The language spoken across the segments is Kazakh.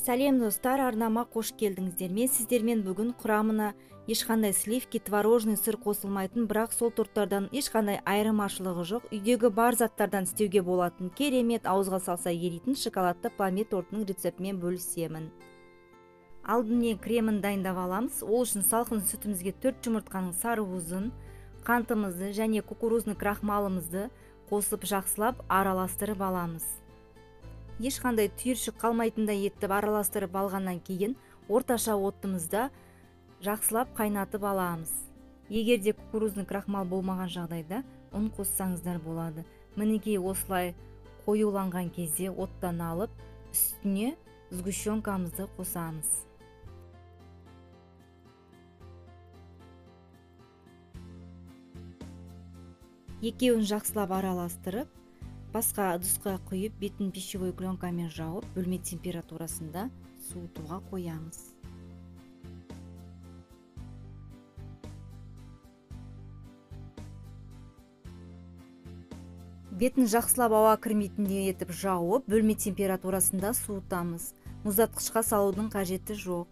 Сәлем достар, арнама қош келдіңіздер. Мен сіздермен бүгін құрамына ешқандай сливки, творожный сыр қосылмайтын, бірақ сол торттардан ешқандай айырмашылығы жоқ, үйдегі бар заттардан істеуге болатын керемет, ауызға салса еритін шоколадты пламе тортының рецептімен бөлісемін. Алдымен кремін дайындап аламыз. Ол үшін салқын сүтімізге 4 жұмыртқаның сарыуызын, қантымызды және кукурузный крахмалымызды қосып жақсылап араластырып аламыз. Ешқандай түйіршік қалмайтындай етіп араластырып алғаннан кейін орташа отымызда жақсылап қайнатып аламыз. Егерде кукурузный крахмал болмаған жағдайда ұн қоссаңыздар болады. Мінекей осылай қоюланған кезде оттан алып, үстіне сгущенкамызды қосамыз. Екеуін жақсылап араластырып, басқа ыдысқа құйып, бетін пищевой пленкамен жауып, бөлме температурасында суытуға қоямыз. Бетін жақсылап ауа кірмейтіндей етіп жауып, бөлме температурасында суытамыз. Мұздатқышқа салудың қажеті жоқ.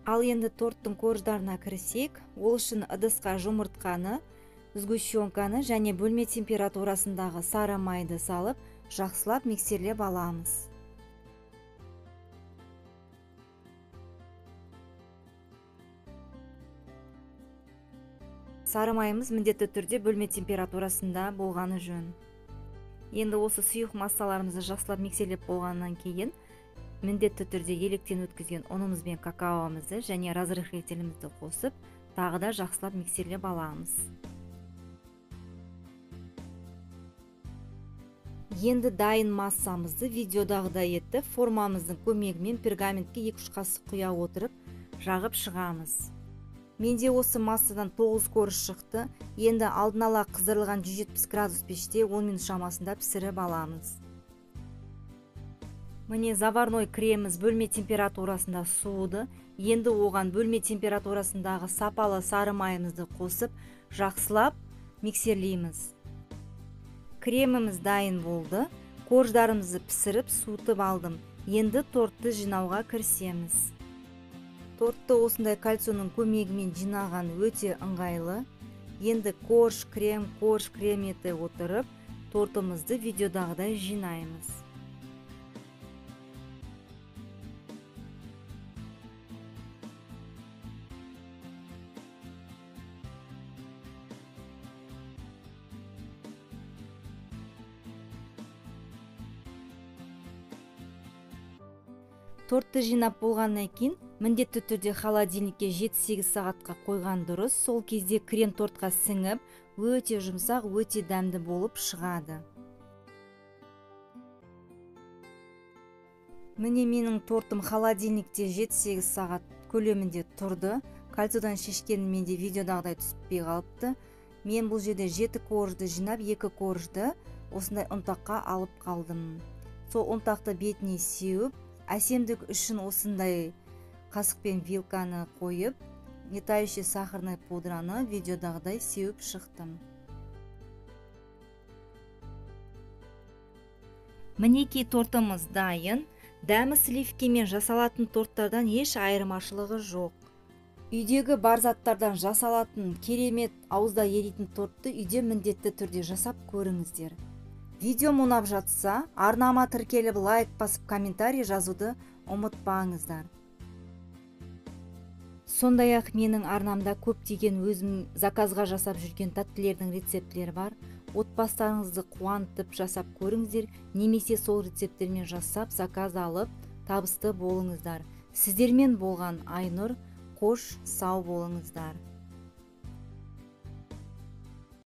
Ал енді торттың корждарына кірісек, ол үшін ыдысқа жұмыртқаны, сгущенканы және бөлме температурасындағы сары майды салып, жақсылап миксерлеп аламыз. Сары майымыз міндетті түрде бөлме температурасында болғаны жөн. Енді осы сұйық массаларымызды жақсылап миксерлеп болғаннан кейін, міндетті түрде електен өткізген ұнымыз бен какаомызды және разрыхлителімізді қосып, тағы да жақсылап миксерлеп аламыз. Енді дайын массамызды видеодағыдай етіп, формамыздың көмегімен пергаментке 2-3 қасық құя отырып, жағып шығамыз. Менде осы массадан 9 корж шықты. Енді алдын ала қыздырылған 170 градус пеште 10 минут шамасында пісіріп аламыз. Міне заварной креміміз бөлме температурасында суыды. Енді оған бөлме температурасындағы сапалы сары майымызды қосып, жақсылап миксерлейміз. Креміміз дайын болды. Корждарымызды пісіріп, суытып алдым. Енді тортты жинауға кірісеміз. Тортты осындай кольцоның көмегімен жинаған өте ыңғайлы. Енді корж крем ете отырып, тортымызды видеодағыдай жинаймыз. Тортты жинап болғаннан кейін, міндетті түрде холодильникке 7-8 сағатқа қойған дұрыс. Сол кезде крем тортқа сіңіп, өте жұмсақ, өте дәмді болып шығады. Міне менің тортым холодильникте 7-8 сағат көлемінде тұрды. Кольцодан шешкенім менде видеодағыдай түспей қалыпты. Мен бұл жерде 7 коржды жинап, 2 коржды осындай ұнтаққа алып қалдым. Сол ұнтақты бетіне сеуіп, әсемдік үшін осындай қасықпен вилканы қойып, нетающий сахарный пудраны видеодағыдай сеуіп шықтым. Мінекей тортымыз дайын. Дәмі сливкимен жасалатын торттардан еш айырмашылығы жоқ. Үйдегі бар заттардан жасалатын керемет ауызда еритін тортты үйде міндетті түрде жасап көріңіздер. Видеом ұнап жатса, арнама тіркеліп лайк басып комментарий жазуды ұмытпаңыздар. Сондай-ақ менің арнамда көптеген өзім заказға жасап жүрген тәттілердің рецептлері бар. Отбасыларыңызды қуантып жасап көріңіздер, немесе сол рецепттермен жасап заказ алып табысты болыңыздар. Сіздермен болған Айнұр, қош сау болыңыздар.